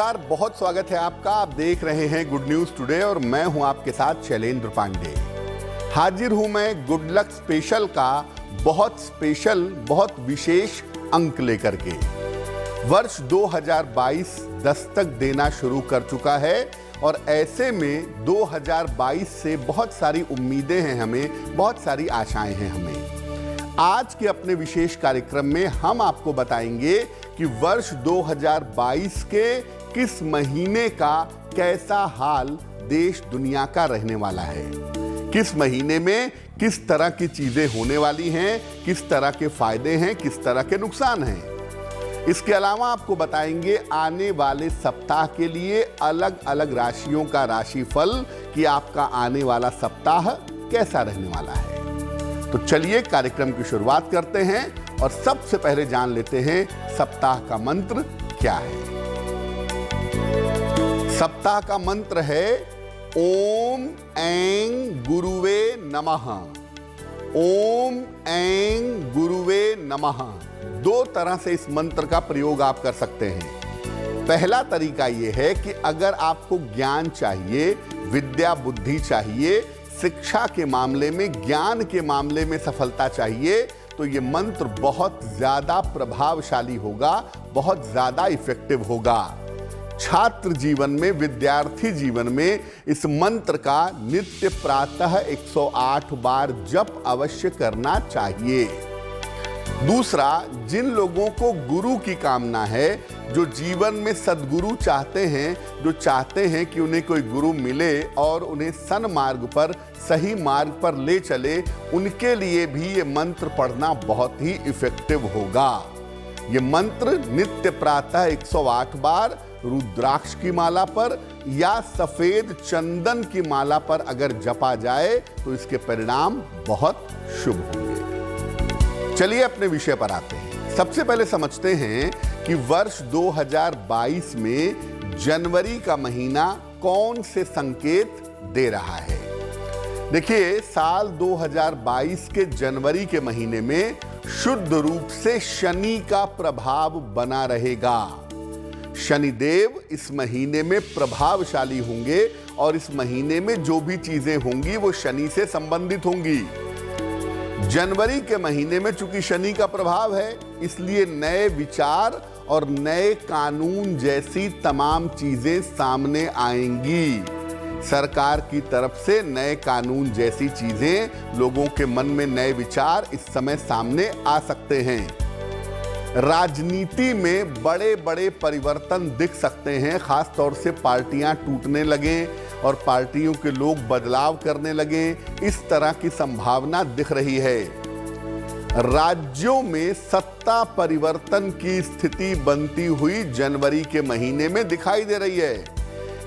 नमस्कार, बहुत स्वागत है आपका। आप देख रहे हैं गुड न्यूज टुडे और मैं हूं आपके साथ शैलेंद्र पांडे। हाजिर हूं मैं गुड लक स्पेशल का बहुत स्पेशल, बहुत विशेष अंक लेकर के। वर्ष 2022 दस्तक देना शुरू कर चुका है और ऐसे में 2022 से बहुत सारी उम्मीदें हैं हमें, बहुत सारी आशाएं हैं हमें। आज के अपने विशेष कार्यक्रम में हम आपको बताएंगे कि वर्ष 2022 के किस महीने का कैसा हाल देश दुनिया का रहने वाला है, किस महीने में किस तरह की चीजें होने वाली हैं, किस तरह के फायदे हैं, किस तरह के नुकसान हैं। इसके अलावा आपको बताएंगे आने वाले सप्ताह के लिए अलग अलग राशियों का राशिफल कि आपका आने वाला सप्ताह कैसा रहने वाला है। तो चलिए कार्यक्रम की शुरुआत करते हैं और सबसे पहले जान लेते हैं सप्ताह का मंत्र क्या है। सप्ताह का मंत्र है ओम ऐं गुरुवे नमः। ओम ऐं गुरुवे नमः। दो तरह से इस मंत्र का प्रयोग आप कर सकते हैं। पहला तरीका यह है कि अगर आपको ज्ञान चाहिए, विद्या बुद्धि चाहिए, शिक्षा के मामले में, ज्ञान के मामले में सफलता चाहिए, तो ये मंत्र बहुत ज्यादा प्रभावशाली होगा, बहुत ज्यादा इफेक्टिव होगा। छात्र जीवन में, विद्यार्थी जीवन में इस मंत्र का नित्य प्रातः 108 बार जप अवश्य करना चाहिए। दूसरा, जिन लोगों को गुरु की कामना है, जो जीवन में सद्गुरु चाहते हैं, जो चाहते हैं कि उन्हें कोई गुरु मिले और उन्हें सन्मार्ग पर, सही मार्ग पर ले चले, उनके लिए भी ये मंत्र पढ़ना बहुत ही इफेक्टिव होगा। ये मंत्र नित्य प्रातः 108 बार रुद्राक्ष की माला पर या सफेद चंदन की माला पर अगर जपा जाए तो इसके परिणाम बहुत शुभ होंगे। चलिए अपने विषय पर आते हैं। सबसे पहले समझते हैं कि वर्ष 2022 में जनवरी का महीना कौन से संकेत दे रहा है। देखिए, साल 2022 के जनवरी के महीने में शुद्ध रूप से शनि का प्रभाव बना रहेगा। शनिदेव इस महीने में प्रभावशाली होंगे और इस महीने में जो भी चीजें होंगी वो शनि से संबंधित होंगी। जनवरी के महीने में चूंकि शनि का प्रभाव है, इसलिए नए विचार और नए कानून जैसी तमाम चीजें सामने आएंगी। सरकार की तरफ से नए कानून जैसी चीजें, लोगों के मन में नए विचार इस समय सामने आ सकते हैं। राजनीति में बड़े बड़े परिवर्तन दिख सकते हैं, खास तौर से पार्टियां टूटने लगें और पार्टियों के लोग बदलाव करने लगें, इस तरह की संभावना दिख रही है। राज्यों में सत्ता परिवर्तन की स्थिति बनती हुई जनवरी के महीने में दिखाई दे रही है।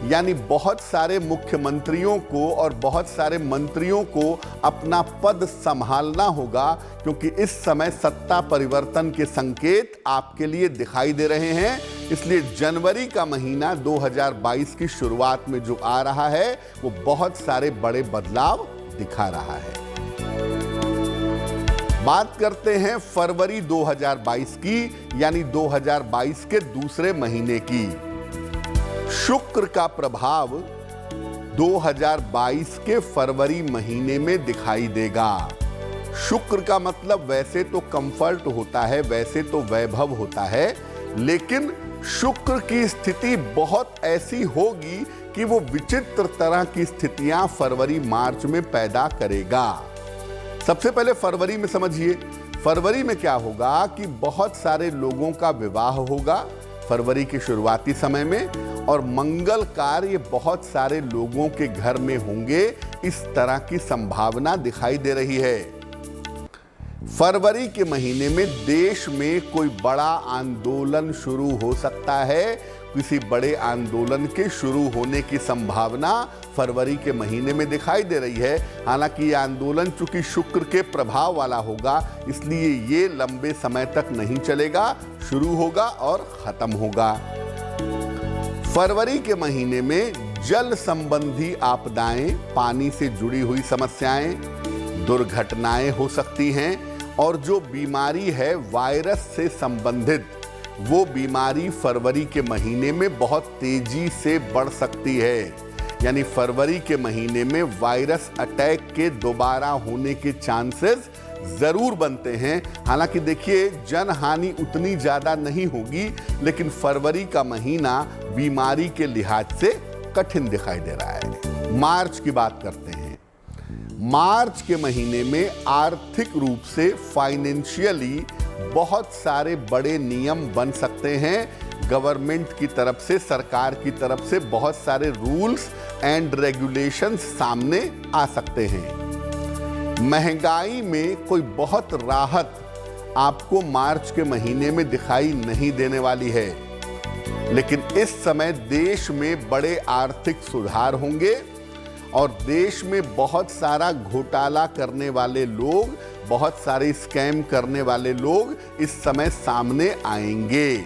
यानी बहुत सारे मुख्यमंत्रियों को और बहुत सारे मंत्रियों को अपना पद संभालना होगा, क्योंकि इस समय सत्ता परिवर्तन के संकेत आपके लिए दिखाई दे रहे हैं। इसलिए जनवरी का महीना 2022 की शुरुआत में जो आ रहा है वो बहुत सारे बड़े बदलाव दिखा रहा है। बात करते हैं फरवरी 2022 की, यानी 2022 के दूसरे महीने की। शुक्र का प्रभाव 2022 के फरवरी महीने में दिखाई देगा। शुक्र का मतलब वैसे तो कंफर्ट होता है, वैसे तो वैभव होता है, लेकिन शुक्र की स्थिति बहुत ऐसी होगी कि वो विचित्र तरह की स्थितियां फरवरी मार्च में पैदा करेगा। सबसे पहले फरवरी में समझिए, फरवरी में क्या होगा कि बहुत सारे लोगों का विवाह होगा फरवरी के शुरुआती समय में, और मंगल कार्य बहुत सारे लोगों के घर में होंगे, इस तरह की संभावना दिखाई दे रही है। फरवरी के महीने में देश में कोई बड़ा आंदोलन शुरू हो सकता है। किसी बड़े आंदोलन के शुरू होने की संभावना फरवरी के महीने में दिखाई दे रही है। हालांकि ये आंदोलन चूंकि शुक्र के प्रभाव वाला होगा, इसलिए ये लंबे समय तक नहीं चलेगा, शुरू होगा और खत्म होगा। फरवरी के महीने में जल संबंधी आपदाएं, पानी से जुड़ी हुई समस्याएं, दुर्घटनाएं हो सकती हैं, और जो बीमारी है वायरस से संबंधित, वो बीमारी फरवरी के महीने में बहुत तेजी से बढ़ सकती है। यानी फरवरी के महीने में वायरस अटैक के दोबारा होने के चांसेस जरूर बनते हैं। हालांकि देखिए, जन हानि उतनी ज्यादा नहीं होगी, लेकिन फरवरी का महीना बीमारी के लिहाज से कठिन दिखाई दे रहा है। मार्च की बात करते हैं। मार्च के महीने में आर्थिक रूप से, फाइनेंशियली बहुत सारे बड़े नियम बन सकते हैं। गवर्नमेंट की तरफ से, सरकार की तरफ से बहुत सारे रूल्स एंड रेगुलेशंस सामने आ सकते हैं। महंगाई में कोई बहुत राहत आपको मार्च के महीने में दिखाई नहीं देने वाली है, लेकिन इस समय देश में बड़े आर्थिक सुधार होंगे और देश में बहुत सारा घोटाला करने वाले लोग, बहुत सारे स्कैम करने वाले लोग इस समय सामने आएंगे।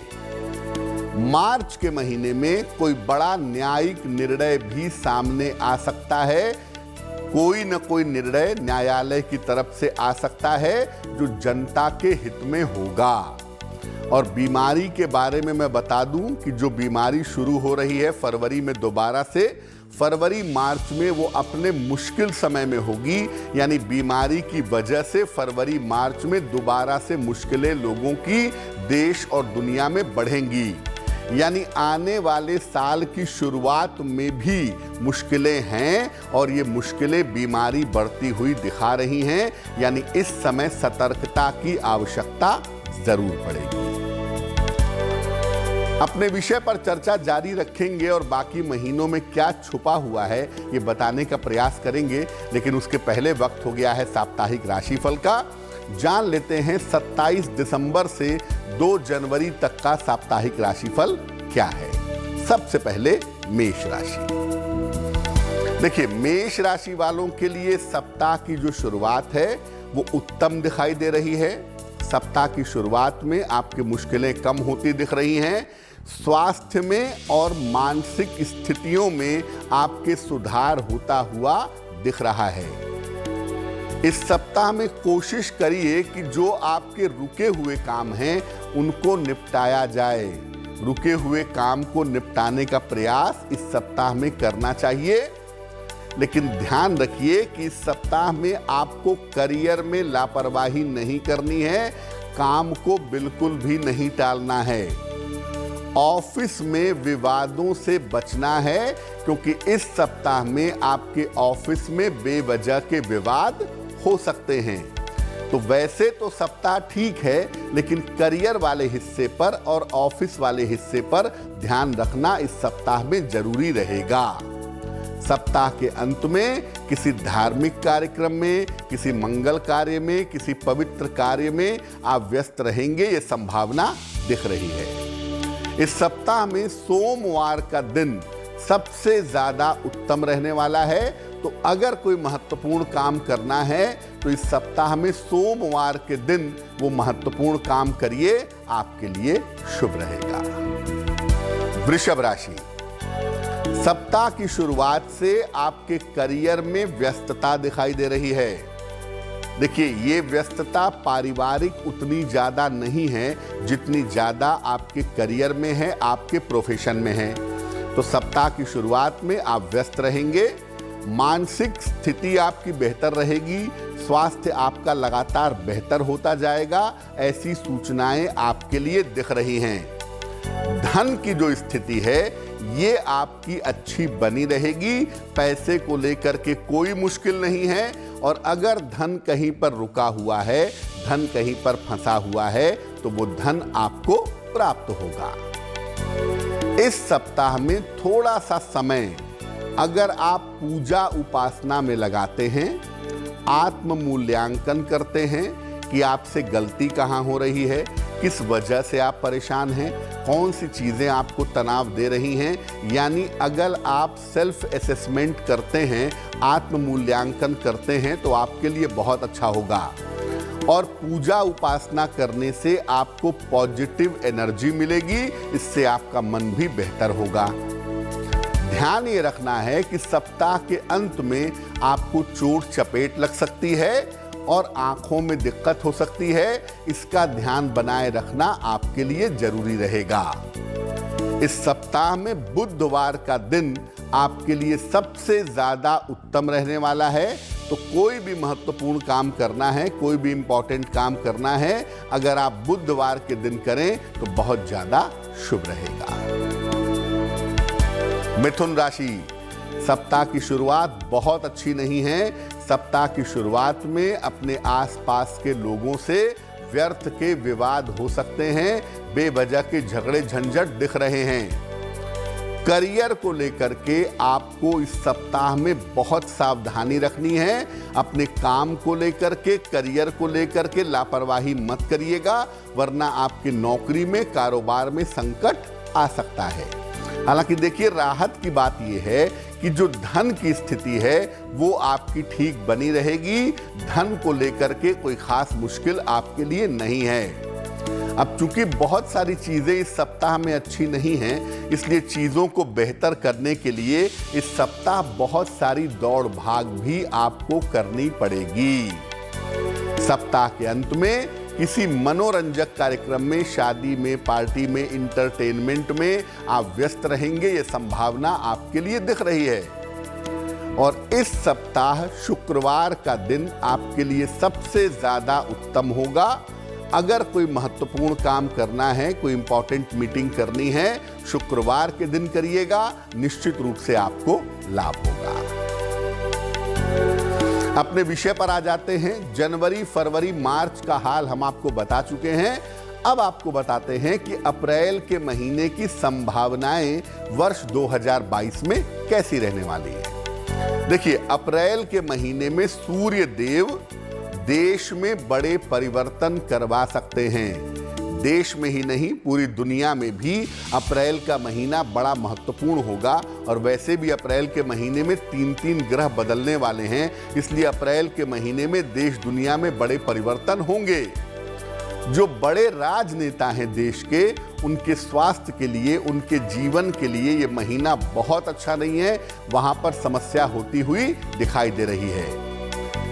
मार्च के महीने में कोई बड़ा न्यायिक निर्णय भी सामने आ सकता है। कोई न कोई निर्णय न्यायालय की तरफ से आ सकता है जो जनता के हित में होगा। और बीमारी के बारे में मैं बता दूं कि जो बीमारी शुरू हो रही है फरवरी में दोबारा से, फरवरी मार्च में वो अपने मुश्किल समय में होगी। यानी बीमारी की वजह से फरवरी मार्च में दोबारा से मुश्किलें लोगों की देश और दुनिया में बढ़ेंगी। यानी आने वाले साल की शुरुआत में भी मुश्किलें हैं और ये मुश्किलें बीमारी बढ़ती हुई दिखा रही हैं। यानी इस समय सतर्कता की आवश्यकता जरूर पड़ेगी। अपने विषय पर चर्चा जारी रखेंगे और बाकी महीनों में क्या छुपा हुआ है ये बताने का प्रयास करेंगे, लेकिन उसके पहले वक्त हो गया है साप्ताहिक राशिफल का। जान लेते हैं 27 दिसंबर से 2 जनवरी तक का साप्ताहिक राशिफल क्या है। सबसे पहले मेष राशि। देखिए, मेष राशि वालों के लिए सप्ताह की जो शुरुआत है वो उत्तम दिखाई दे रही है। सप्ताह की शुरुआत में आपकी मुश्किलें कम होती दिख रही हैं। स्वास्थ्य में और मानसिक स्थितियों में आपके सुधार होता हुआ दिख रहा है। इस सप्ताह में कोशिश करिए कि जो आपके रुके हुए काम हैं उनको निपटाया जाए। रुके हुए काम को निपटाने का प्रयास इस सप्ताह में करना चाहिए, लेकिन ध्यान रखिए कि इस सप्ताह में आपको करियर में लापरवाही नहीं करनी है। काम को बिल्कुल भी नहीं टालना है। ऑफिस में विवादों से बचना है, क्योंकि इस सप्ताह में आपके ऑफिस में बेवजह के विवाद हो सकते हैं। तो वैसे तो सप्ताह ठीक है, लेकिन करियर वाले हिस्से पर और ऑफिस वाले हिस्से पर ध्यान रखना इस सप्ताह में जरूरी रहेगा। सप्ताह के अंत में किसी धार्मिक कार्यक्रम में, किसी मंगल कार्य में, किसी पवित्र कार्य में आप व्यस्त रहेंगे, ये संभावना दिख रही है। इस सप्ताह में सोमवार का दिन सबसे ज्यादा उत्तम रहने वाला है। तो अगर कोई महत्वपूर्ण काम करना है तो इस सप्ताह में सोमवार के दिन वो महत्वपूर्ण काम करिए, आपके लिए शुभ रहेगा। वृषभ राशि। सप्ताह की शुरुआत से आपके करियर में व्यस्तता दिखाई दे रही है। देखिए, ये व्यस्तता पारिवारिक उतनी ज्यादा नहीं है जितनी ज्यादा आपके करियर में है, आपके प्रोफेशन में है। तो सप्ताह की शुरुआत में आप व्यस्त रहेंगे। मानसिक स्थिति आपकी बेहतर रहेगी। स्वास्थ्य आपका लगातार बेहतर होता जाएगा, ऐसी सूचनाएं आपके लिए दिख रही हैं। धन की जो स्थिति है ये आपकी अच्छी बनी रहेगी। पैसे को लेकर के कोई मुश्किल नहीं है, और अगर धन कहीं पर रुका हुआ है, धन कहीं पर फंसा हुआ है, तो वो धन आपको प्राप्त होगा। इस सप्ताह में थोड़ा सा समय अगर आप पूजा उपासना में लगाते हैं, आत्म मूल्यांकन करते हैं कि आपसे गलती कहाँ हो रही है, किस वजह से आप परेशान हैं, कौन सी चीज़ें आपको तनाव दे रही हैं, यानी अगर आप सेल्फ असेसमेंट करते हैं, आत्म मूल्यांकन करते हैं, तो आपके लिए बहुत अच्छा होगा। और पूजा उपासना करने से आपको पॉजिटिव एनर्जी मिलेगी, इससे आपका मन भी बेहतर होगा। ध्यान ये रखना है कि सप्ताह के अंत में आपको चोट चपेट लग सकती है और आंखों में दिक्कत हो सकती है। इसका ध्यान बनाए रखना आपके लिए जरूरी रहेगा। इस सप्ताह में बुधवार का दिन आपके लिए सबसे ज्यादा उत्तम रहने वाला है। तो कोई भी महत्वपूर्ण काम करना है, कोई भी इंपॉर्टेंट काम करना है, अगर आप बुधवार के दिन करें तो बहुत ज्यादा शुभ रहेगा। मिथुन राशि, सप्ताह की शुरुआत बहुत अच्छी नहीं है। सप्ताह की शुरुआत में अपने आसपास के लोगों से व्यर्थ के विवाद हो सकते हैं, बेवजह के झगड़े झंझट दिख रहे हैं। करियर को लेकर के आपको इस सप्ताह में बहुत सावधानी रखनी है। अपने काम को लेकर के, करियर को लेकर के लापरवाही मत करिएगा, वरना आपकी नौकरी में, कारोबार में संकट आ सकता है। हालांकि देखिए, राहत की बात यह है कि जो धन की स्थिति है वो आपकी ठीक बनी रहेगी। धन को लेकर के कोई खास मुश्किल आपके लिए नहीं है। अब चूंकि बहुत सारी चीजें इस सप्ताह में अच्छी नहीं हैं, इसलिए चीजों को बेहतर करने के लिए इस सप्ताह बहुत सारी दौड़ भाग भी आपको करनी पड़ेगी। सप्ताह के अंत में किसी मनोरंजक कार्यक्रम में, शादी में, पार्टी में, इंटरटेनमेंट में आप व्यस्त रहेंगे, ये संभावना आपके लिए दिख रही है। और इस सप्ताह शुक्रवार का दिन आपके लिए सबसे ज्यादा उत्तम होगा। अगर कोई महत्वपूर्ण काम करना है, कोई इंपॉर्टेंट मीटिंग करनी है, शुक्रवार के दिन करिएगा, निश्चित रूप से आपको लाभ होगा। अपने विषय पर आ जाते हैं। जनवरी, फरवरी, मार्च का हाल हम आपको बता चुके हैं। अब आपको बताते हैं कि अप्रैल के महीने की संभावनाएं वर्ष 2022 में कैसी रहने वाली है। देखिए, अप्रैल के महीने में सूर्य देव देश में बड़े परिवर्तन करवा सकते हैं। देश में ही नहीं, पूरी दुनिया में भी अप्रैल का महीना बड़ा महत्वपूर्ण होगा। और वैसे भी अप्रैल के महीने में 3-3 ग्रह बदलने वाले हैं, इसलिए अप्रैल के महीने में देश दुनिया में बड़े परिवर्तन होंगे। जो बड़े राजनेता हैं देश के, उनके स्वास्थ्य के लिए, उनके जीवन के लिए ये महीना बहुत अच्छा नहीं है। वहां पर समस्या होती हुई दिखाई दे रही है।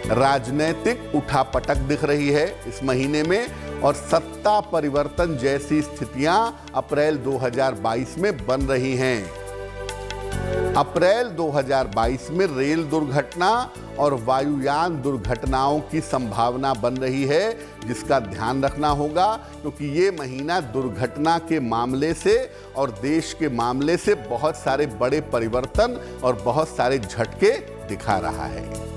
राजनैतिक उठापटक दिख रही है इस महीने में, और सत्ता परिवर्तन जैसी स्थितियां अप्रैल 2022 में बन रही हैं। अप्रैल 2022 में रेल दुर्घटना और वायुयान दुर्घटनाओं की संभावना बन रही है, जिसका ध्यान रखना होगा, क्योंकि ये महीना दुर्घटना के मामले से और देश के मामले से बहुत सारे बड़े परिवर्तन और बहुत सारे झटके दिखा रहा है।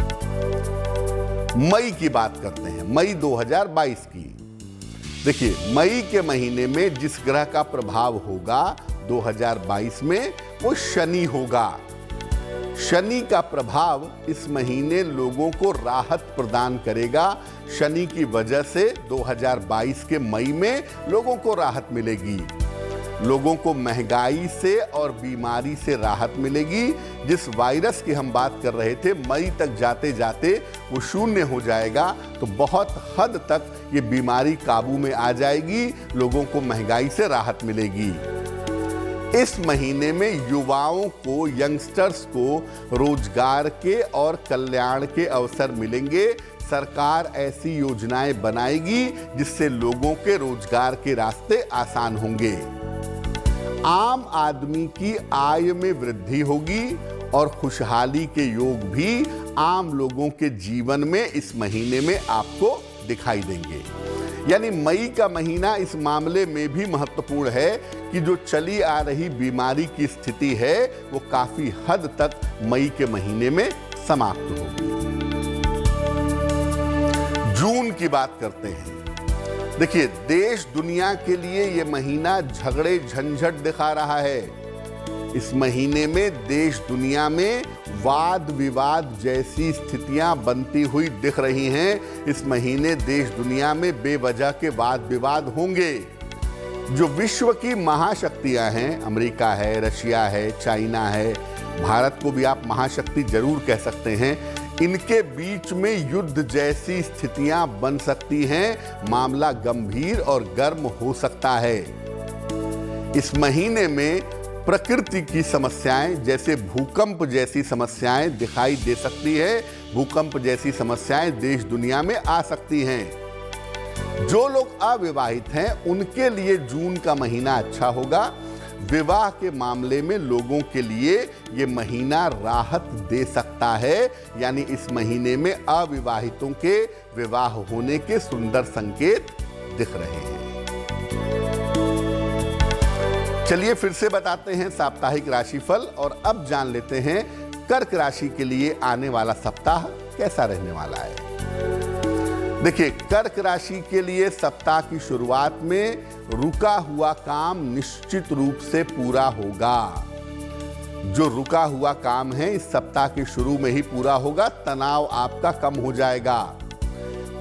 मई की बात करते हैं, मई 2022 की। देखिए, मई के महीने में जिस ग्रह का प्रभाव होगा 2022 में, वो शनि होगा। शनि का प्रभाव इस महीने लोगों को राहत प्रदान करेगा। शनि की वजह से 2022 के मई में लोगों को राहत मिलेगी। लोगों को महंगाई से और बीमारी से राहत मिलेगी। जिस वायरस की हम बात कर रहे थे, मई तक जाते जाते वो शून्य हो जाएगा, तो बहुत हद तक ये बीमारी काबू में आ जाएगी। लोगों को महंगाई से राहत मिलेगी। इस महीने में युवाओं को, यंगस्टर्स को रोजगार के और कल्याण के अवसर मिलेंगे। सरकार ऐसी योजनाएं बनाएगी जिससे लोगों के रोजगार के रास्ते आसान होंगे। आम आदमी की आय में वृद्धि होगी और खुशहाली के योग भी आम लोगों के जीवन में इस महीने में आपको दिखाई देंगे। यानी मई का महीना इस मामले में भी महत्वपूर्ण है कि जो चली आ रही बीमारी की स्थिति है वो काफी हद तक मई के महीने में समाप्त होगी। जून की बात करते हैं। देखिए, देश दुनिया के लिए ये महीना झगड़े झंझट दिखा रहा है। इस महीने में देश दुनिया में वाद विवाद जैसी स्थितियां बनती हुई दिख रही हैं। इस महीने देश दुनिया में बेवजह के वाद विवाद होंगे। जो विश्व की महाशक्तियां हैं, अमेरिका है, रशिया है, चाइना है, भारत को भी आप महाशक्ति जरूर कह सकते हैं, इनके बीच में युद्ध जैसी स्थितियां बन सकती हैं। मामला गंभीर और गर्म हो सकता है। इस महीने में प्रकृति की समस्याएं जैसे भूकंप जैसी समस्याएं दिखाई दे सकती है। भूकंप जैसी समस्याएं देश दुनिया में आ सकती हैं। जो लोग अविवाहित हैं उनके लिए जून का महीना अच्छा होगा। विवाह के मामले में लोगों के लिए ये महीना राहत दे सकता है, यानी इस महीने में अविवाहितों के विवाह होने के सुंदर संकेत दिख रहे हैं। चलिए फिर से बताते हैं साप्ताहिक राशिफल और अब जान लेते हैं कर्क राशि के लिए आने वाला सप्ताह कैसा रहने वाला है। देखिए, कर्क राशि के लिए सप्ताह की शुरुआत में रुका हुआ काम निश्चित रूप से पूरा होगा। जो रुका हुआ काम है इस सप्ताह के शुरू में ही पूरा होगा। तनाव आपका कम हो जाएगा।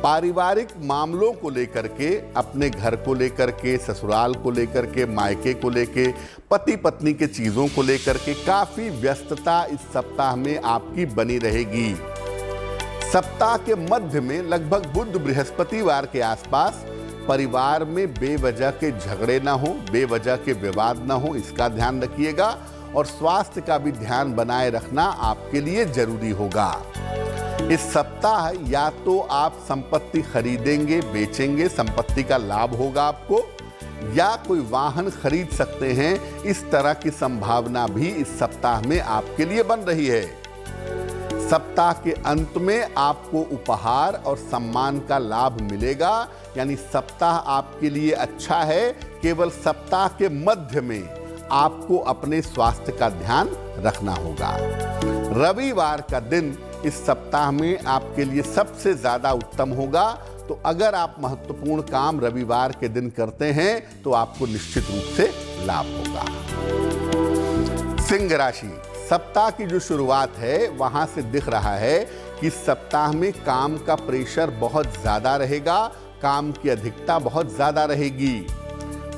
पारिवारिक मामलों को लेकर के, अपने घर को लेकर के, ससुराल को लेकर के, मायके को लेकर, पति पत्नी के चीजों को लेकर के काफी व्यस्तता इस सप्ताह में आपकी बनी रहेगी। सप्ताह के मध्य में लगभग बुध बृहस्पतिवार के आसपास परिवार में बेवजह के झगड़े ना हो, बेवजह के विवाद ना हो, इसका ध्यान रखिएगा। और स्वास्थ्य का भी ध्यान बनाए रखना आपके लिए जरूरी होगा। इस सप्ताह या तो आप संपत्ति खरीदेंगे, बेचेंगे, संपत्ति का लाभ होगा आपको, या कोई वाहन खरीद सकते हैं। इस तरह की संभावना भी इस सप्ताह में आपके लिए बन रही है। सप्ताह के अंत में आपको उपहार और सम्मान का लाभ मिलेगा, यानी सप्ताह आपके लिए अच्छा है। केवल सप्ताह के मध्य में आपको अपने स्वास्थ्य का ध्यान रखना होगा। रविवार का दिन इस सप्ताह में आपके लिए सबसे ज्यादा उत्तम होगा। तो अगर आप महत्वपूर्ण काम रविवार के दिन करते हैं तो आपको निश्चित रूप से लाभ होगा। सिंह राशि, सप्ताह की जो शुरुआत है वहां से दिख रहा है कि सप्ताह में काम का प्रेशर बहुत ज्यादा रहेगा, काम की अधिकता बहुत ज्यादा रहेगी।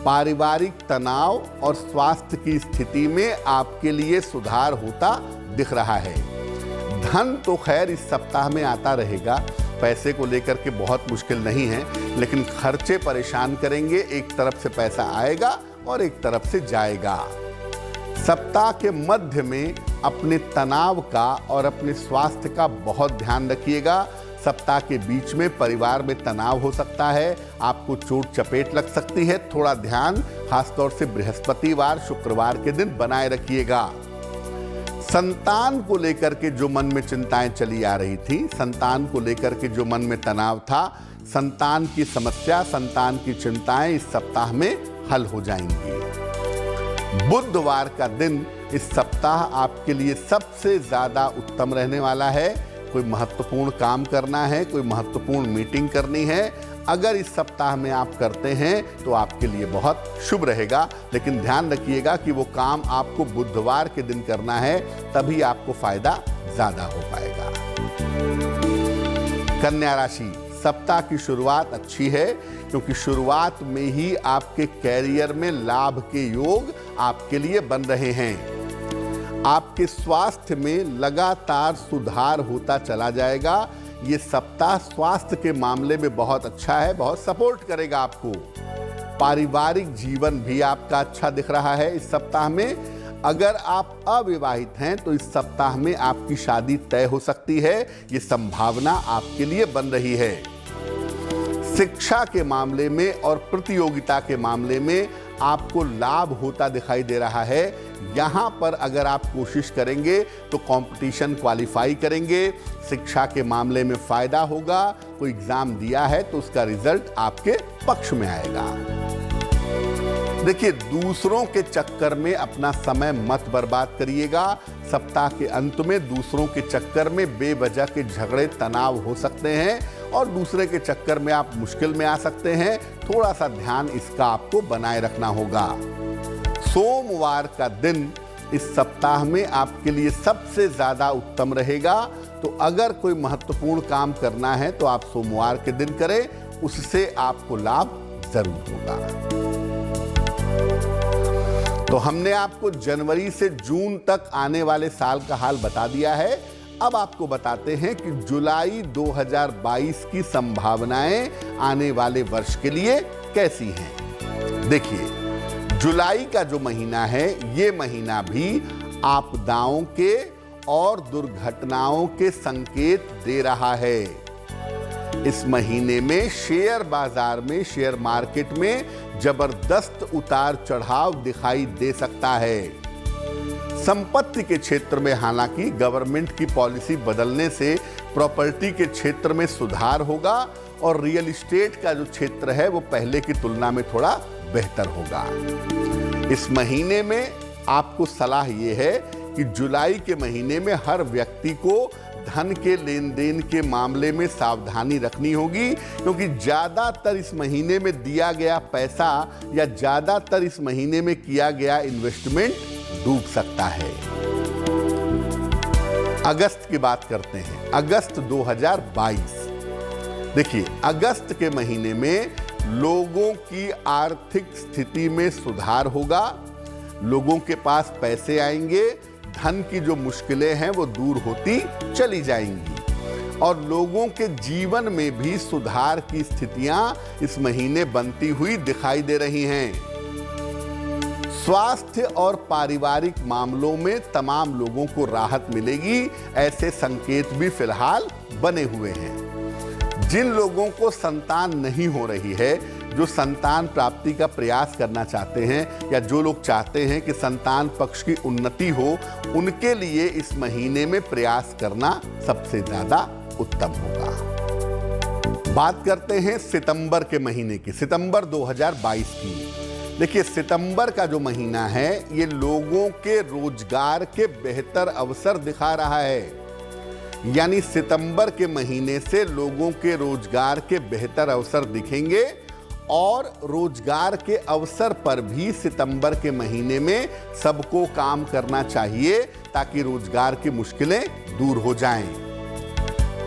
पारिवारिक तनाव और स्वास्थ्य की स्थिति में आपके लिए सुधार होता दिख रहा है। धन तो खैर इस सप्ताह में आता रहेगा, पैसे को लेकर के बहुत मुश्किल नहीं है, लेकिन खर्चे परेशान करेंगे। एक तरफ से पैसा आएगा और एक तरफ से जाएगा। सप्ताह के मध्य में अपने तनाव का और अपने स्वास्थ्य का बहुत ध्यान रखिएगा। सप्ताह के बीच में परिवार में तनाव हो सकता है, आपको चोट चपेट लग सकती है। थोड़ा ध्यान खासतौर से बृहस्पतिवार, शुक्रवार के दिन बनाए रखिएगा। संतान को लेकर के जो मन में चिंताएं चली आ रही थी, संतान को लेकर के जो मन में तनाव था, संतान की समस्या, संतान की चिंताएं इस सप्ताह में हल हो जाएंगी। बुधवार का दिन इस सप्ताह आपके लिए सबसे ज्यादा उत्तम रहने वाला है। कोई महत्वपूर्ण काम करना है, कोई महत्वपूर्ण मीटिंग करनी है, अगर इस सप्ताह में आप करते हैं तो आपके लिए बहुत शुभ रहेगा। लेकिन ध्यान रखिएगा कि वो काम आपको बुधवार के दिन करना है, तभी आपको फायदा ज्यादा हो पाएगा। कन्या राशि, सप्ताह की शुरुआत अच्छी है क्योंकि शुरुआत में ही आपके कैरियर में लाभ के योग आपके लिए बन रहे हैं। आपके स्वास्थ्य में लगातार सुधार होता चला जाएगा। ये सप्ताह स्वास्थ्य के मामले में बहुत अच्छा है, बहुत सपोर्ट करेगा आपको। पारिवारिक जीवन भी आपका अच्छा दिख रहा है इस सप्ताह में। अगर आप अविवाहित हैं तो इस सप्ताह में आपकी शादी तय हो सकती है, ये संभावना आपके लिए बन रही है। शिक्षा के मामले में और प्रतियोगिता के मामले में आपको लाभ होता दिखाई दे रहा है। यहाँ पर अगर आप कोशिश करेंगे तो कंपटीशन क्वालिफाई करेंगे, शिक्षा के मामले में फायदा होगा। कोई एग्जाम दिया है तो उसका रिजल्ट आपके पक्ष में आएगा। देखिए, दूसरों के चक्कर में अपना समय मत बर्बाद करिएगा। सप्ताह के अंत में दूसरों के चक्कर में बेवजह के झगड़े तनाव हो सकते हैं और दूसरे के चक्कर में आप मुश्किल में आ सकते हैं। थोड़ा सा ध्यान इसका आपको बनाए रखना होगा। सोमवार का दिन इस सप्ताह में आपके लिए सबसे ज्यादा उत्तम रहेगा। तो अगर कोई महत्वपूर्ण काम करना है तो आप सोमवार के दिन करें, उससे आपको लाभ जरूर होगा। तो हमने आपको जनवरी से जून तक आने वाले साल का हाल बता दिया है। अब आपको बताते हैं कि जुलाई 2022 की संभावनाएं आने वाले वर्ष के लिए कैसी हैं। देखिए, जुलाई का जो महीना है ये महीना भी आपदाओं के और दुर्घटनाओं के संकेत दे रहा है। इस महीने में शेयर बाजार में, शेयर मार्केट में जबरदस्त उतार चढ़ाव दिखाई दे सकता है। संपत्ति के क्षेत्र में हालांकि गवर्नमेंट की पॉलिसी बदलने से प्रॉपर्टी के क्षेत्र में सुधार होगा और रियल एस्टेट का जो क्षेत्र है वो पहले की तुलना में थोड़ा बेहतर होगा। इस महीने में आपको सलाह ये है कि जुलाई के महीने में हर व्यक्ति को धन के लेन देन के मामले में सावधानी रखनी होगी, क्योंकि ज्यादातर इस महीने में दिया गया पैसा या ज्यादातर इस महीने में किया गया इन्वेस्टमेंट डूब सकता है। अगस्त की बात करते हैं, अगस्त 2022। देखिए, अगस्त के महीने में लोगों की आर्थिक स्थिति में सुधार होगा, लोगों के पास पैसे आएंगे, धन की जो मुश्किलें हैं वो दूर होती चली जाएंगी और लोगों के जीवन में भी सुधार की स्थितियां इस महीने बनती हुई दिखाई दे रही हैं। स्वास्थ्य और पारिवारिक मामलों में तमाम लोगों को राहत मिलेगी, ऐसे संकेत भी फिलहाल बने हुए हैं। जिन लोगों को संतान नहीं हो रही है, जो संतान प्राप्ति का प्रयास करना चाहते हैं या जो लोग चाहते हैं कि संतान पक्ष की उन्नति हो, उनके लिए इस महीने में प्रयास करना सबसे ज्यादा उत्तम होगा। बात करते हैं सितंबर के महीने की, सितंबर 2022 की। देखिए, सितंबर का जो महीना है ये लोगों के रोजगार के बेहतर अवसर दिखा रहा है। यानी सितंबर के महीने से लोगों के रोजगार के बेहतर अवसर दिखेंगे और रोजगार के अवसर पर भी सितंबर के महीने में सबको काम करना चाहिए ताकि रोजगार की मुश्किलें दूर हो जाएं।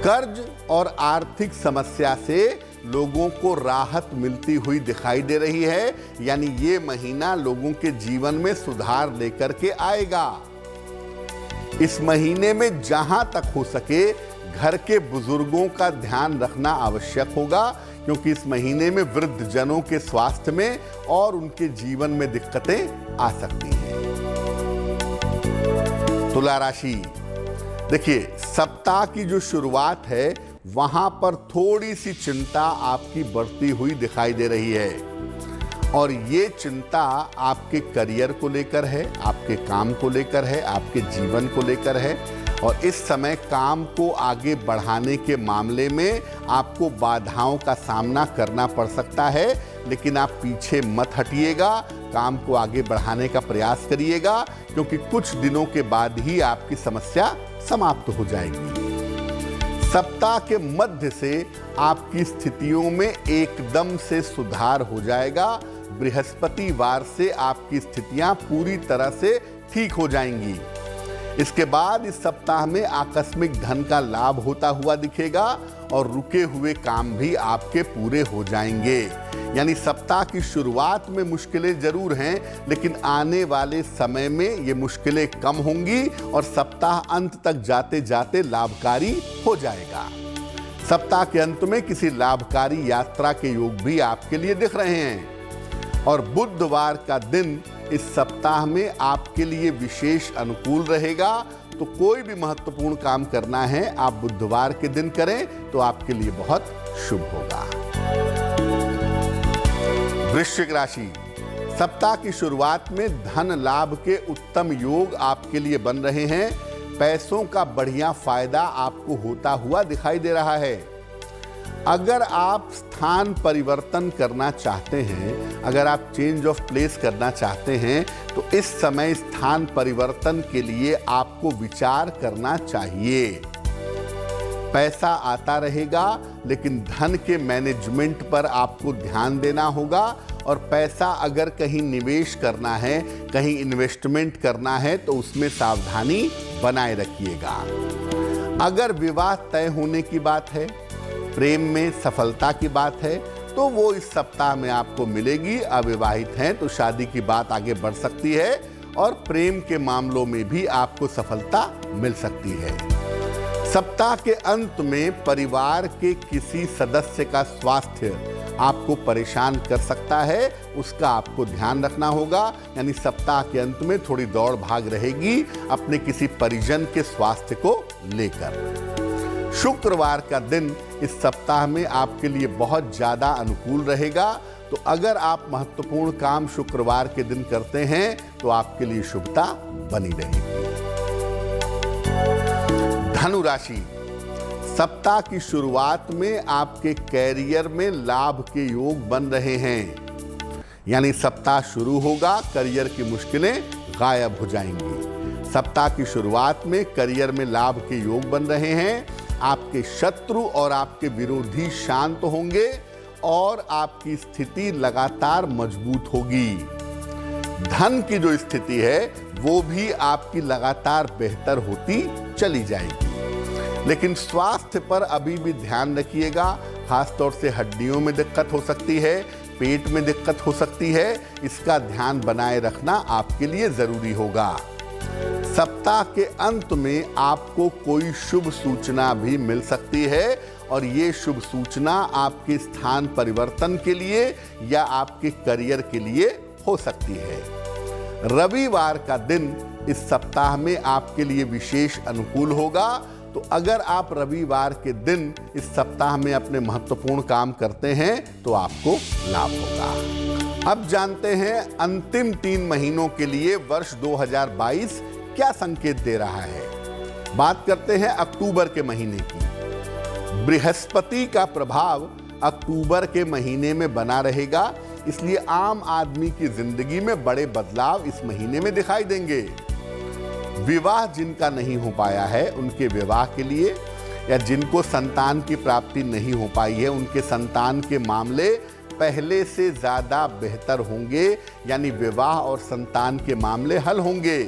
कर्ज और आर्थिक समस्या से लोगों को राहत मिलती हुई दिखाई दे रही है, यानी ये महीना लोगों के जीवन में सुधार लेकर के आएगा। इस महीने में जहां तक हो सके घर के बुजुर्गों का ध्यान रखना आवश्यक होगा, क्योंकि इस महीने में वृद्ध जनों के स्वास्थ्य में और उनके जीवन में दिक्कतें आ सकती हैं। तुला राशि, देखिए, सप्ताह की जो शुरुआत है वहां पर थोड़ी सी चिंता आपकी बढ़ती हुई दिखाई दे रही है और ये चिंता आपके करियर को लेकर है, आपके काम को लेकर है, आपके जीवन को लेकर है और इस समय काम को आगे बढ़ाने के मामले में आपको बाधाओं का सामना करना पड़ सकता है, लेकिन आप पीछे मत हटिएगा, काम को आगे बढ़ाने का प्रयास करिएगा, क्योंकि कुछ दिनों के बाद ही आपकी समस्या समाप्त हो जाएगी। सप्ताह के मध्य से आपकी स्थितियों में एकदम से सुधार हो जाएगा। बृहस्पतिवार से आपकी स्थितियां पूरी तरह से ठीक हो जाएंगी। इसके बाद इस सप्ताह में आकस्मिक धन का लाभ होता हुआ दिखेगा और रुके हुए काम भी आपके पूरे हो जाएंगे। यानी सप्ताह की शुरुआत में मुश्किलें जरूर हैं, लेकिन आने वाले समय में ये मुश्किलें कम होंगी और सप्ताह अंत तक जाते जाते लाभकारी हो जाएगा। सप्ताह के अंत में किसी लाभकारी यात्रा के योग भी आपके लिए दिख रहे हैं और बुधवार का दिन इस सप्ताह में आपके लिए विशेष अनुकूल रहेगा। तो कोई भी महत्वपूर्ण काम करना है आप बुधवार के दिन करें तो आपके लिए बहुत शुभ होगा। वृश्चिक राशि, सप्ताह की शुरुआत में धन लाभ के उत्तम योग आपके लिए बन रहे हैं। पैसों का बढ़िया फायदा आपको होता हुआ दिखाई दे रहा है। अगर आप स्थान परिवर्तन करना चाहते हैं, अगर आप चेंज ऑफ प्लेस करना चाहते हैं, तो इस समय स्थान परिवर्तन के लिए आपको विचार करना चाहिए। पैसा आता रहेगा, लेकिन धन के मैनेजमेंट पर आपको ध्यान देना होगा और पैसा अगर कहीं निवेश करना है, कहीं इन्वेस्टमेंट करना है, तो उसमें सावधानी बनाए रखिएगा। अगर विवाह तय होने की बात है, प्रेम में सफलता की बात है, तो वो इस सप्ताह में आपको मिलेगी। अविवाहित हैं तो शादी की बात आगे बढ़ सकती है और प्रेम के मामलों में भी आपको सफलता मिल सकती है। सप्ताह के अंत में परिवार के किसी सदस्य का स्वास्थ्य आपको परेशान कर सकता है, उसका आपको ध्यान रखना होगा। यानी सप्ताह के अंत में थोड़ी दौड़ भाग रहेगी अपने किसी परिजन के स्वास्थ्य को लेकर। शुक्रवार का दिन इस सप्ताह में आपके लिए बहुत ज्यादा अनुकूल रहेगा, तो अगर आप महत्वपूर्ण काम शुक्रवार के दिन करते हैं तो आपके लिए शुभता बनी रहेगी। धनु राशि, सप्ताह की शुरुआत में आपके कैरियर में लाभ के योग बन रहे हैं। यानी सप्ताह शुरू होगा, करियर की मुश्किलें गायब हो जाएंगी। सप्ताह की शुरुआत में करियर में लाभ के योग बन रहे हैं। आपके शत्रु और आपके विरोधी शांत होंगे और आपकी स्थिति लगातार मजबूत होगी। धन की जो स्थिति है वो भी आपकी लगातार बेहतर होती चली जाएगी। लेकिन स्वास्थ्य पर अभी भी ध्यान रखिएगा, खासतौर से हड्डियों में दिक्कत हो सकती है, पेट में दिक्कत हो सकती है, इसका ध्यान बनाए रखना आपके लिए जरूरी होगा। सप्ताह के अंत में आपको कोई शुभ सूचना भी मिल सकती है और ये शुभ सूचना आपके स्थान परिवर्तन के लिए या आपके करियर के लिए हो सकती है। रविवार का दिन इस सप्ताह में आपके लिए विशेष अनुकूल होगा, तो अगर आप रविवार के दिन इस सप्ताह में अपने महत्वपूर्ण काम करते हैं तो आपको लाभ होगा। अब जानते हैं अंतिम 3 महीनों के लिए वर्ष 2022 क्या संकेत दे रहा है। बात करते हैं अक्टूबर के महीने की। बृहस्पति का प्रभाव अक्टूबर के महीने में बना रहेगा, इसलिए आम आदमी की जिंदगी में बड़े बदलाव इस महीने में दिखाई देंगे। विवाह जिनका नहीं हो पाया है उनके विवाह के लिए, या जिनको संतान की प्राप्ति नहीं हो पाई है उनके संतान के मामले पहले से ज्यादा बेहतर होंगे, यानी विवाह और संतान के मामले हल होंगे।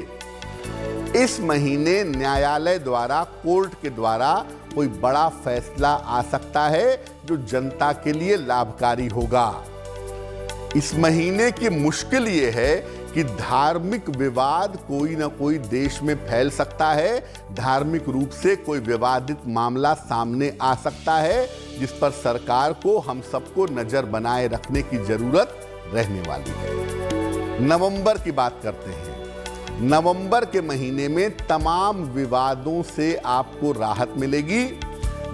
इस महीने न्यायालय द्वारा, कोर्ट के द्वारा कोई बड़ा फैसला आ सकता है जो जनता के लिए लाभकारी होगा। इस महीने की मुश्किल ये है कि धार्मिक विवाद कोई ना कोई देश में फैल सकता है, धार्मिक रूप से कोई विवादित मामला सामने आ सकता है, जिस पर सरकार को हम सबको नजर बनाए रखने की जरूरत रहने वाली है। नवंबर की बात करते हैं। नवंबर के महीने में तमाम विवादों से आपको राहत मिलेगी।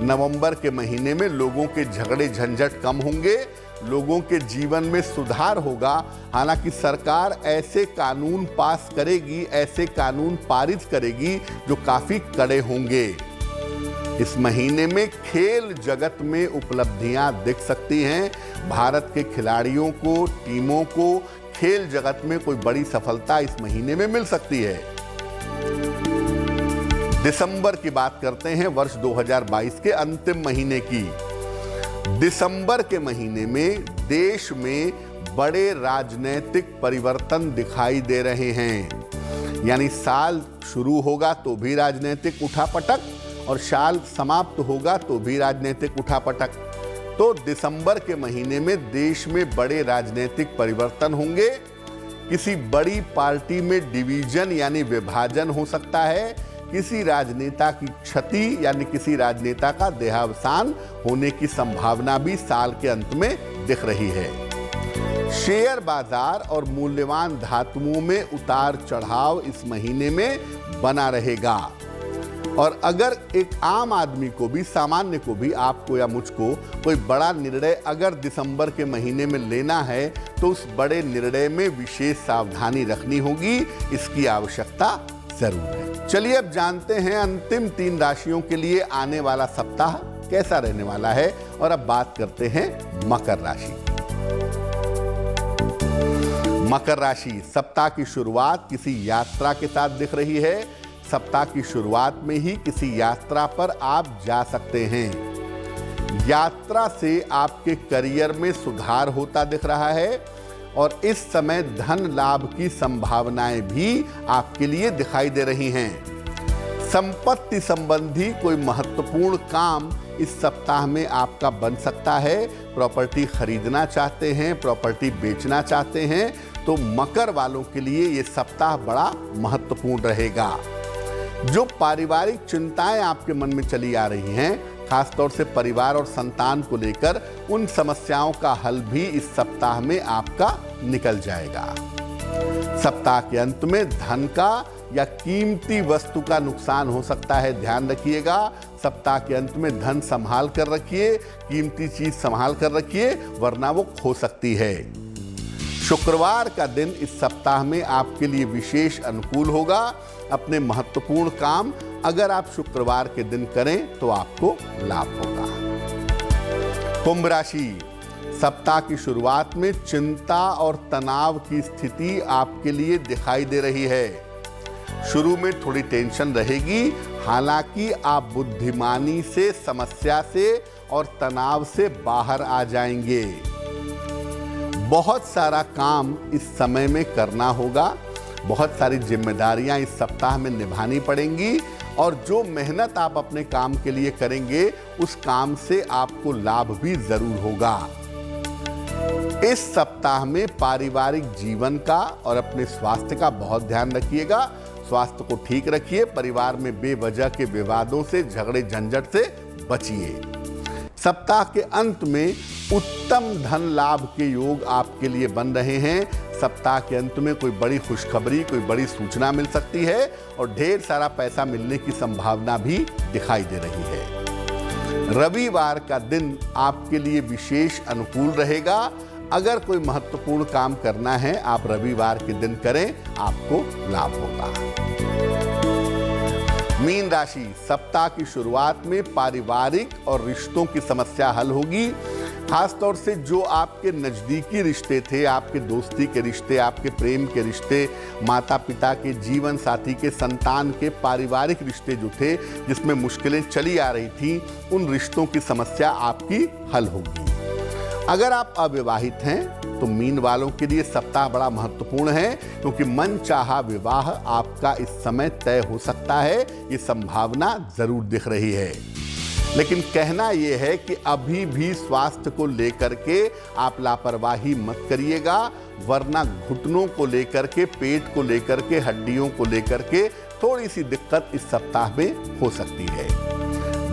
नवंबर के महीने में लोगों के झगड़े झंझट कम होंगे, लोगों के जीवन में सुधार होगा। हालांकि सरकार ऐसे कानून पास करेगी, ऐसे कानून पारित करेगी जो काफी कड़े होंगे। इस महीने में खेल जगत में उपलब्धियां दिख सकती हैं। भारत के खिलाड़ियों को, टीमों को खेल जगत में कोई बड़ी सफलता इस महीने में मिल सकती है। दिसंबर की बात करते हैं, वर्ष 2022 के अंतिम महीने की। दिसंबर के महीने में देश में बड़े राजनीतिक परिवर्तन दिखाई दे रहे हैं। यानी साल शुरू होगा तो भी राजनीतिक उठापटक और साल समाप्त होगा तो भी राजनीतिक उठापटक। तो दिसंबर के महीने में देश में बड़े राजनीतिक परिवर्तन होंगे। किसी बड़ी पार्टी में डिवीजन यानी विभाजन हो सकता है। किसी राजनेता की क्षति यानी किसी राजनेता का देहावसान होने की संभावना भी साल के अंत में दिख रही है। शेयर बाजार और मूल्यवान धातुओं में उतार चढ़ाव इस महीने में बना रहेगा। और अगर एक आम आदमी को भी, सामान्य को भी, आपको या मुझको कोई बड़ा निर्णय अगर दिसंबर के महीने में लेना है तो उस बड़े निर्णय में विशेष सावधानी रखनी होगी। इसकी आवश्यकता जरूर है। चलिए अब जानते हैं अंतिम 3 राशियों के लिए आने वाला सप्ताह कैसा रहने वाला है। और अब बात करते हैं मकर राशि। मकर राशि, सप्ताह की शुरुआत किसी यात्रा के साथ दिख रही है। सप्ताह की शुरुआत में ही किसी यात्रा पर आप जा सकते हैं। यात्रा से आपके करियर में सुधार होता दिख रहा है और इस समय धन लाभ की संभावनाएं भी आपके लिए दिखाई दे रही हैं। संपत्ति संबंधी कोई महत्वपूर्ण काम इस सप्ताह में आपका बन सकता है। प्रॉपर्टी खरीदना चाहते हैं, प्रॉपर्टी बेचना चाहते हैं तो मकर वालों के लिए ये सप्ताह बड़ा महत्वपूर्ण रहेगा। जो पारिवारिक चिंताएं आपके मन में चली आ रही हैं, खासतौर से परिवार और संतान को लेकर, उन समस्याओं का हल भी इस सप्ताह में आपका निकल जाएगा। सप्ताह के अंत में धन का या कीमती वस्तु का नुकसान हो सकता है, ध्यान रखिएगा। सप्ताह के अंत में धन संभाल कर रखिए, कीमती चीज संभाल कर रखिए, वरना वो खो सकती है। शुक्रवार का दिन इस सप्ताह में आपके लिए विशेष अनुकूल होगा। अपने महत्वपूर्ण काम अगर आप शुक्रवार के दिन करें तो आपको लाभ होगा। कुंभ राशि, सप्ताह की शुरुआत में चिंता और तनाव की स्थिति आपके लिए दिखाई दे रही है। शुरू में थोड़ी टेंशन रहेगी, हालांकि आप बुद्धिमानी से समस्या से और तनाव से बाहर आ जाएंगे। बहुत सारा काम इस समय में करना होगा, बहुत सारी जिम्मेदारियां इस सप्ताह में निभानी पड़ेंगी और जो मेहनत आप अपने काम के लिए करेंगे उस काम से आपको लाभ भी जरूर होगा। इस सप्ताह में पारिवारिक जीवन का और अपने स्वास्थ्य का बहुत ध्यान रखिएगा। स्वास्थ्य को ठीक रखिए, परिवार में बेवजह के विवादों से, झगड़े झंझट से बचिए। सप्ताह के अंत में उत्तम धन लाभ के योग आपके लिए बन रहे हैं। सप्ताह के अंत में कोई बड़ी खुशखबरी, कोई बड़ी सूचना मिल सकती है और ढेर सारा पैसा मिलने की संभावना भी दिखाई दे रही है। रविवार का दिन आपके लिए विशेष अनुकूल रहेगा। अगर कोई महत्वपूर्ण काम करना है, आप रविवार के दिन करें, आपको लाभ होगा। मीन राशि, सप्ताह की शुरुआत में पारिवारिक और रिश्तों की समस्या हल होगी। खासतौर से जो आपके नजदीकी रिश्ते थे, आपके दोस्ती के रिश्ते, आपके प्रेम के रिश्ते, माता पिता के, जीवन साथी के, संतान के, पारिवारिक रिश्ते जो थे जिसमें मुश्किलें चली आ रही थी, उन रिश्तों की समस्या आपकी हल होगी। अगर आप अविवाहित हैं तो मीन वालों के लिए सप्ताह बड़ा महत्वपूर्ण है, क्योंकि मनचाहा विवाह आपका इस समय तय हो सकता है, ये संभावना जरूर दिख रही है। लेकिन कहना यह है कि अभी भी स्वास्थ्य को लेकर के आप लापरवाही मत करिएगा, वरना घुटनों को लेकर के, पेट को लेकर के, हड्डियों को लेकर के थोड़ी सी दिक्कत इस सप्ताह में हो सकती है।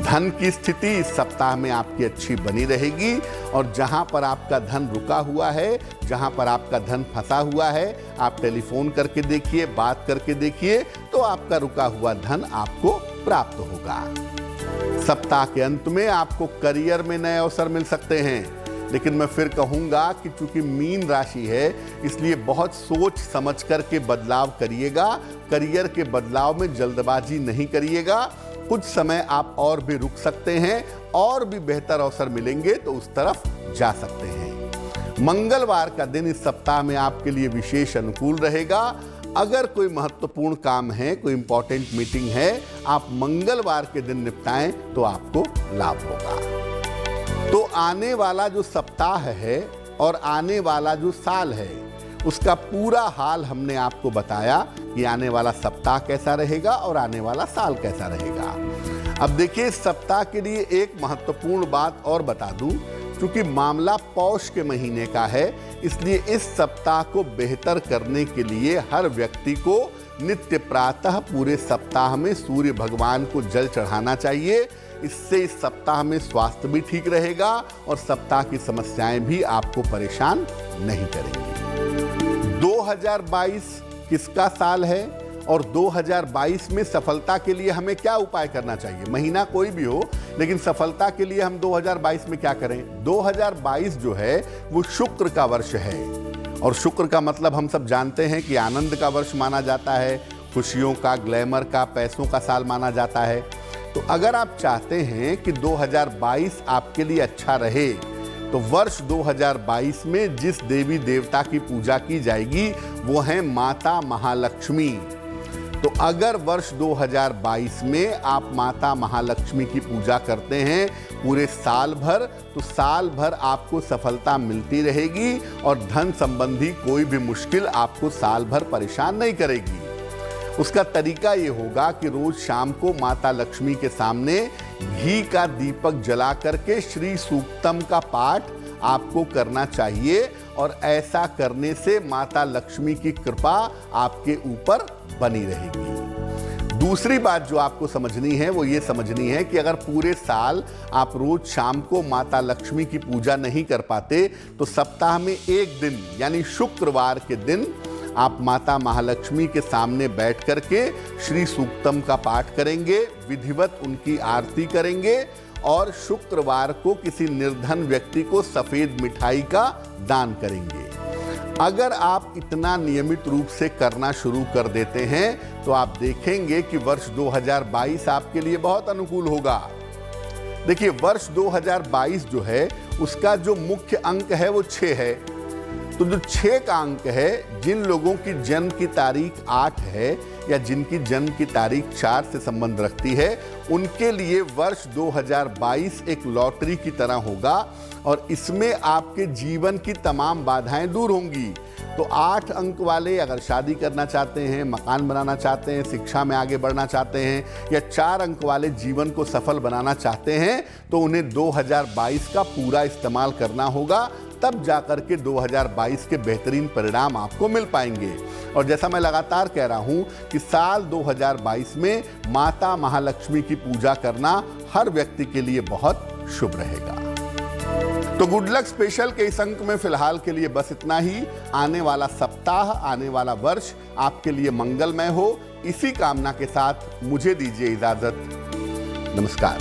धन की स्थिति इस सप्ताह में आपकी अच्छी बनी रहेगी और जहां पर आपका धन रुका हुआ है, जहां पर आपका धन फंसा हुआ है, आप टेलीफोन करके देखिए, बात करके देखिए, तो आपका रुका हुआ धन आपको प्राप्त होगा। सप्ताह के अंत में आपको करियर में नए अवसर मिल सकते हैं, लेकिन मैं फिर कहूंगा कि चूंकि मीन राशि है, इसलिए बहुत सोच समझ करके बदलाव करिएगा। करियर के बदलाव में जल्दबाजी नहीं करिएगा। कुछ समय आप और भी रुक सकते हैं, और भी बेहतर अवसर मिलेंगे तो उस तरफ जा सकते हैं। मंगलवार का दिन इस सप्ताह में आपके लिए विशेष अनुकूल रहेगा। अगर कोई महत्वपूर्ण काम है, कोई इंपॉर्टेंट मीटिंग है, आप मंगलवार के दिन निपटाएं तो आपको लाभ होगा। तो आने वाला जो सप्ताह है और आने वाला जो साल है, उसका पूरा हाल हमने आपको बताया कि आने वाला सप्ताह कैसा रहेगा और आने वाला साल कैसा रहेगा। अब देखिए, इस सप्ताह के लिए एक महत्वपूर्ण बात और बता दूं, क्योंकि मामला पौष के महीने का है, इसलिए इस सप्ताह को बेहतर करने के लिए हर व्यक्ति को नित्य प्रातः पूरे सप्ताह में सूर्य भगवान को जल चढ़ाना चाहिए। इससे इस सप्ताह में स्वास्थ्य भी ठीक रहेगा और सप्ताह की समस्याएं भी आपको परेशान नहीं करेंगी। 2022 किसका साल है और 2022 में सफलता के लिए हमें क्या उपाय करना चाहिए? महीना कोई भी हो, लेकिन सफलता के लिए हम 2022 में क्या करें? 2022 जो है वो शुक्र का वर्ष है और शुक्र का मतलब हम सब जानते हैं कि आनंद का वर्ष माना जाता है, खुशियों का, ग्लैमर का, पैसों का साल माना जाता है। तो अगर आप चाहते हैं कि 2022 आपके लिए अच्छा रहे, तो वर्ष 2022 में जिस देवी देवता की पूजा की जाएगी वो है माता महालक्ष्मी। तो अगर वर्ष 2022 में आप माता महालक्ष्मी की पूजा करते हैं पूरे साल भर, तो साल भर आपको सफलता मिलती रहेगी और धन संबंधी कोई भी मुश्किल आपको साल भर परेशान नहीं करेगी। उसका तरीका ये होगा कि रोज शाम को माता लक्ष्मी के सामने घी का दीपक जला करके श्री सूक्तम का पाठ आपको करना चाहिए और ऐसा करने से माता लक्ष्मी की कृपा आपके ऊपर बनी रहेगी। दूसरी बात जो आपको समझनी है वो ये समझनी है कि अगर पूरे साल आप रोज शाम को माता लक्ष्मी की पूजा नहीं कर पाते तो सप्ताह में एक दिन यानी शुक्रवार के दिन आप माता महालक्ष्मी के सामने बैठ करके श्री सूक्तम का पाठ करेंगे, विधिवत उनकी आरती करेंगे और शुक्रवार को किसी निर्धन व्यक्ति को सफेद मिठाई का दान करेंगे। अगर आप इतना नियमित रूप से करना शुरू कर देते हैं तो आप देखेंगे कि वर्ष 2022 आपके लिए बहुत अनुकूल होगा। देखिए, वर्ष 2022 जो है उसका जो मुख्य अंक है वो 6 है। तो जो 6 का अंक है, जिन लोगों की जन्म की तारीख 8 है या जिनकी जन्म की तारीख 4 से संबंध रखती है, उनके लिए वर्ष 2022 एक लॉटरी की तरह होगा और इसमें आपके जीवन की तमाम बाधाएं दूर होंगी। तो 8 अंक वाले अगर शादी करना चाहते हैं, मकान बनाना चाहते हैं, शिक्षा में आगे बढ़ना चाहते हैं या 4 अंक वाले जीवन को सफल बनाना चाहते हैं तो उन्हें 2022 का पूरा इस्तेमाल करना होगा। तब जाकर के 2022 के बेहतरीन परिणाम आपको मिल पाएंगे। और जैसा मैं लगातार कह रहा हूं कि साल 2022 में माता महालक्ष्मी की पूजा करना हर व्यक्ति के लिए बहुत शुभ रहेगा। तो गुड लक स्पेशल के इस अंक में फिलहाल के लिए बस इतना ही। आने वाला सप्ताह, आने वाला वर्ष आपके लिए मंगलमय हो, इसी कामना के साथ मुझे दीजिए इजाजत। नमस्कार।